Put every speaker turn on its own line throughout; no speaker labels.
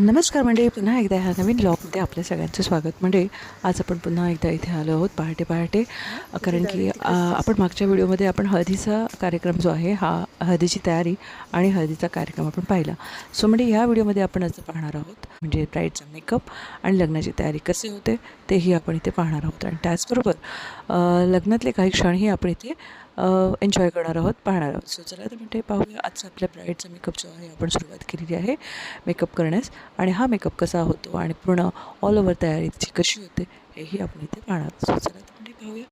नमस्कार मंडळी, पुन्हा एकदा ह्या नवीन ब्लॉगमध्ये आपल्या सगळ्यांचं स्वागत. मंडळी, आज आपण पुन्हा एकदा इथे आलो आहोत पहाटे पहाटे, कारण की आपण मागच्या व्हिडिओमध्ये आपण हळदीचा कार्यक्रम जो आहे, हा हळदीची तयारी आणि हळदीचा कार्यक्रम आपण पाहिला. सो मंडळी, ह्या व्हिडिओमध्ये आपण असं पाहणार आहोत, म्हणजे ब्राईडचा मेकअप आणि लग्नाची तयारी कसे होते तेही आपण इथे पाहणार आहोत. आणि त्याचबरोबर लग्नातले काही क्षणही आपण इथे एन्जॉय करणार आहोत, पाहणार आहोत. सो चला तर म्हणते पाहूया. आजचा आपल्या ब्राईडचा मेकअप जो आहे आपण सुरुवात केलेली आहे मेकअप करण्यास, आणि हा मेकअप कसा होतो आणि पूर्ण ऑल ओव्हर तयारी तिची कशी होते हेही आपण इथे पाहणार आहोत. सो चला तर म्हणते पाहूया.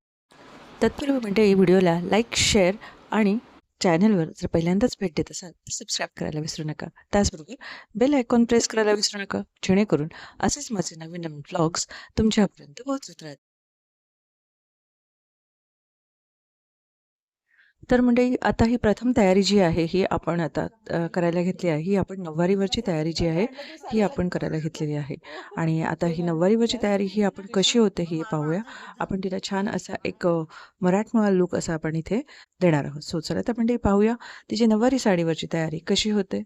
तत्पूर्वी म्हणते व्हिडिओला लाईक, शेअर आणि चॅनलवर जर पहिल्यांदाच भेट देत असाल तर सबस्क्राईब करायला विसरू नका. त्याचबरोबर बेल आयकॉन प्रेस करायला विसरू नका, जेणेकरून असेच माझे नवीन नवीन व्लॉग्स तुमच्यापर्यंत पोहोचत राहतील. तर मंडळी, आता ही प्रथम तयारी जी आहे ही आपण आता करायला घेतली आहे. ही आपण नऊवारीवरची तयारी जी आहे ही आपण करायला घेतलेली आहे. आणि आता ही नऊवारीवरची तयारी ही आपण कशी होते ही पाहूया. आपण तिला छान असा एक मराठमोळा लूक असा आपण इथे देणार आहोत. सो चला तर मंडळी पाहूया तिची नऊवारी साडीवरची तयारी कशी होते.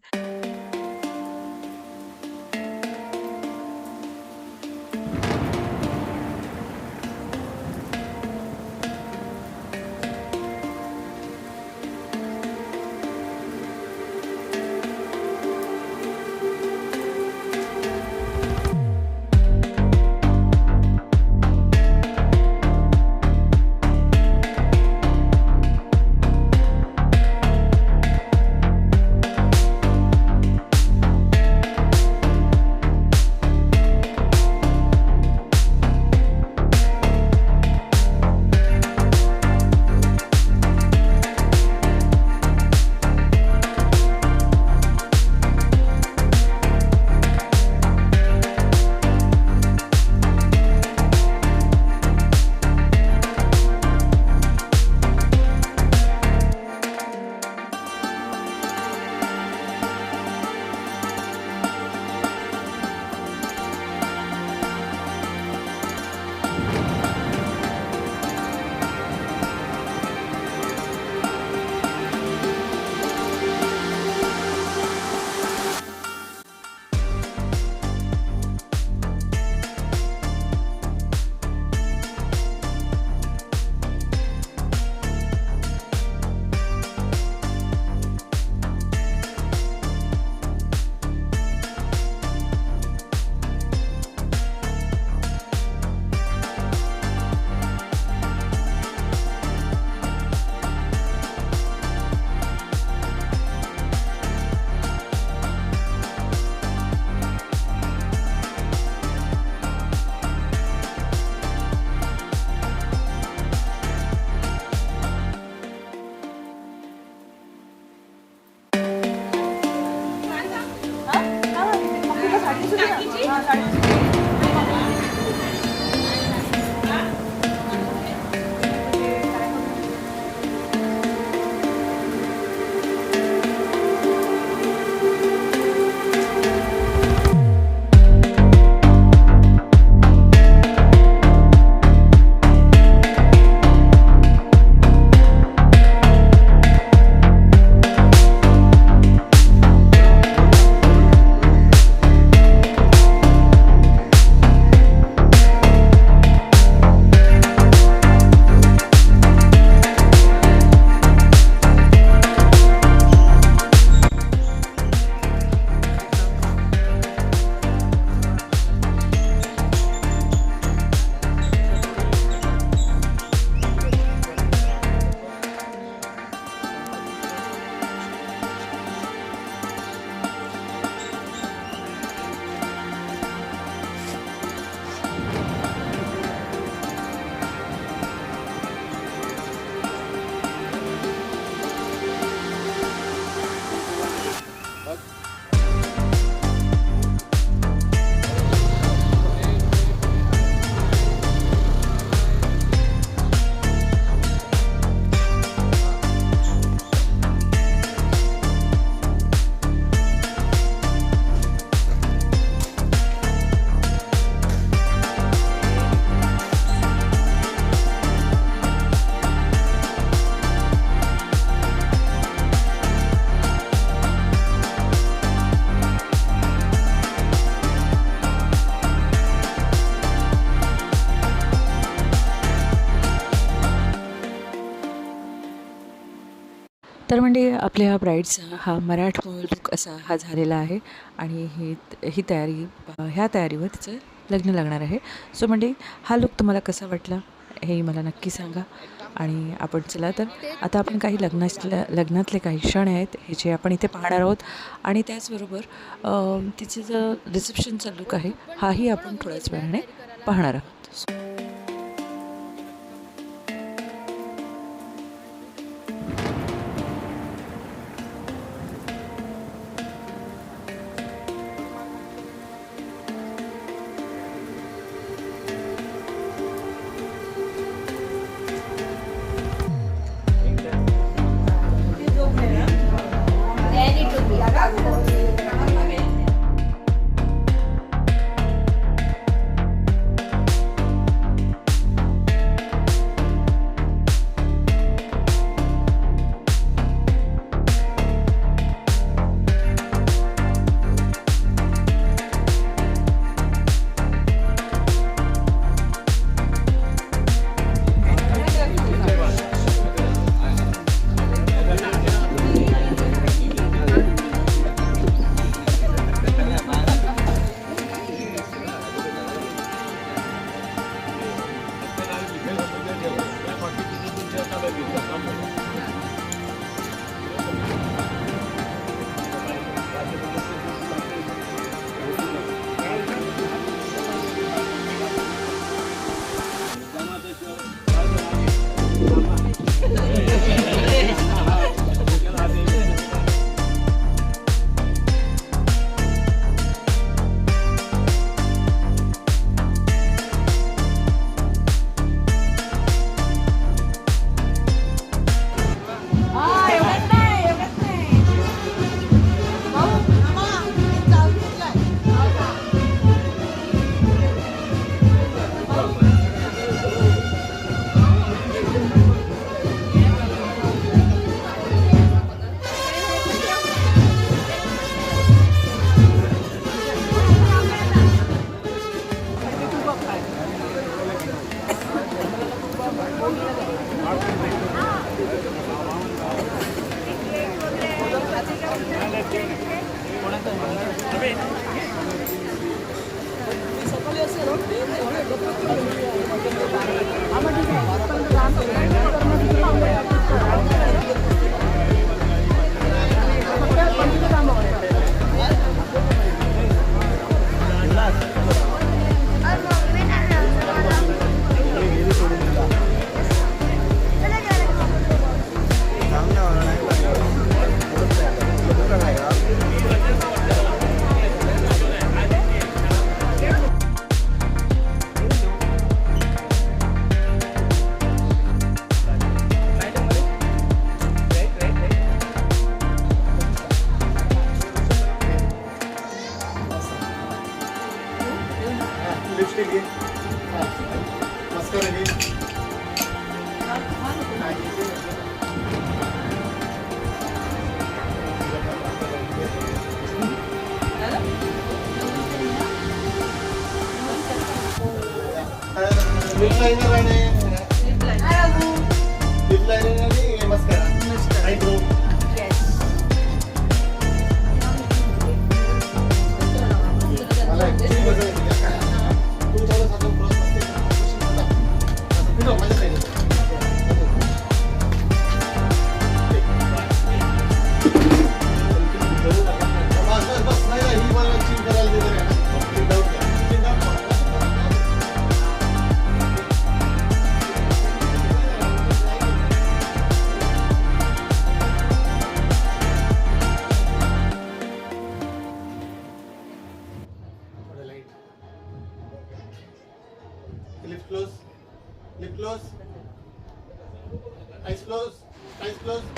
म्हणजे आपल्या ब्राईड्सचा हा मराठमोळा लुक असा हा झालेला आहे आणि ही तयारी ह्या तयारीवर तिचं लग्न लागणार आहे. सो म्हणजे हा लुक तुम्हाला कसा वाटला हे मला नक्की सांगा. आणि आपण चला तर आता आपण काही लग्नातले काही क्षण आहेत हे जे आपण इथे पाहणार आहोत आणि त्याचबरोबर तिचे जो रिसेप्शनचा लुक आहे हाही आपण थोड्याच वेळाने पाहणार आहोत.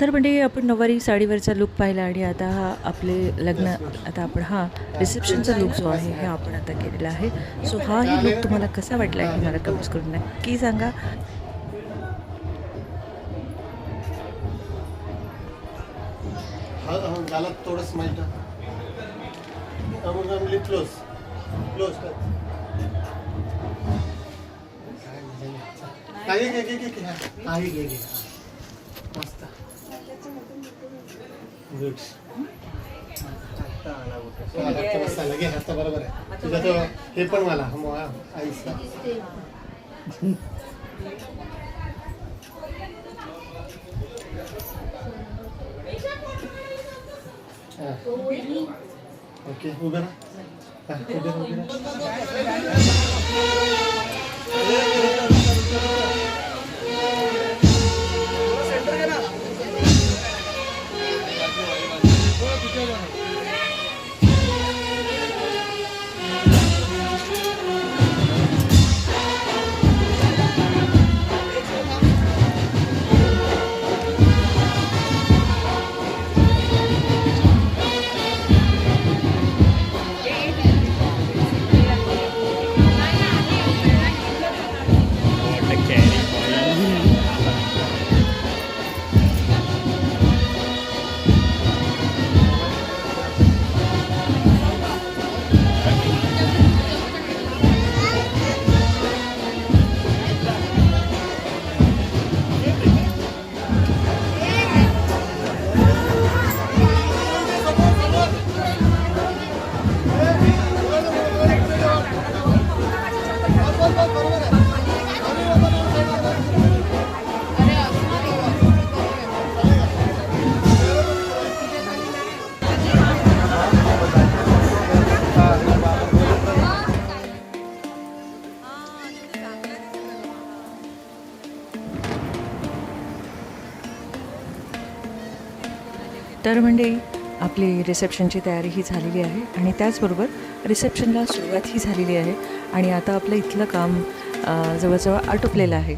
तर म्हणजे आपण नऊवारी साडीवरचा लुक पाहिला आणि आता हा आपले लग्न आता आपण हा रिसेप्शनचा लुक जो आहे हे आपण आता केलेला आहे. सो हाही लुक तुम्हाला कसा वाटला हे मला कमेंट्स करून नक्की सांगा.
थोडं स्माइल क्लोज क्लोज काही घे मस्त गुड लगे आता बरोबर आहे तुझं तो हे पण मला आईसला ओके उभे राहा उभे राहा
तर मंडळी आपली रिसेप्शनची तयारी ही झालेली आहे आणि त्याचबरोबर रिसेप्शनला सुरुवातही झालेली आहे आणि आता आपलं इथलं काम जवळजवळ आटोपलेलं आहे.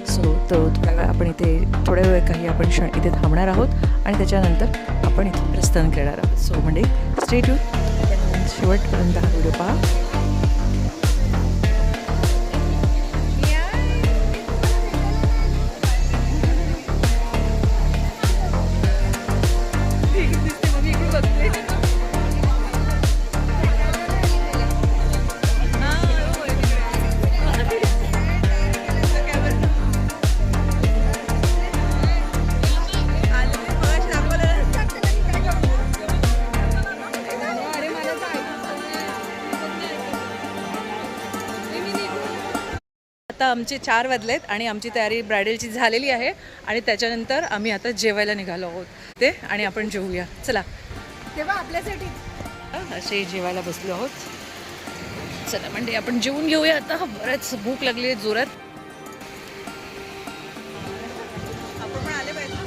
सो थोड्या वेळ आपण इथे थोड्या वेळ काही आपण इथे थांबणार आहोत आणि त्याच्यानंतर आपण इथे प्रस्थान करणार आहोत. सो मंडळी स्टे ट्यून शेवटपर्यंत हा व्हिडिओ पहा. आता आमचे 4 वाजलेत आणि आमची तयारी ब्रायडलची झालेली आहे आणि त्याच्यानंतर आम्ही आता जेवायला निघालो आहोत ते आणि आपण जेवूया. चला
तेव्हा आपल्यासाठी
असे जेवायला बसलो आहोत. चला म्हणजे आपण जेवून घेऊया आता. बरेच भूक लागली आहे जोरात.
आपण पण आले पाहिजे.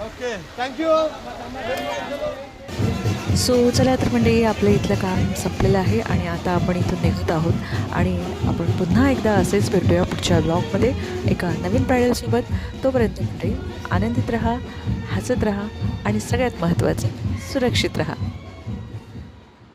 Okay thank you.
सो चला तर म्हणजे आपलं इथलं काम संपलेलं आहे आणि आता आपण इथून निघत आहोत आणि आपण पुन्हा एकदा असेच भेटूया पुढच्या ब्लॉगमध्ये एका नवीन ब्रायडलसोबत. तोपर्यंत म्हणजे आनंदित राहा, हसत राहा आणि सगळ्यात महत्त्वाचं सुरक्षित राहा.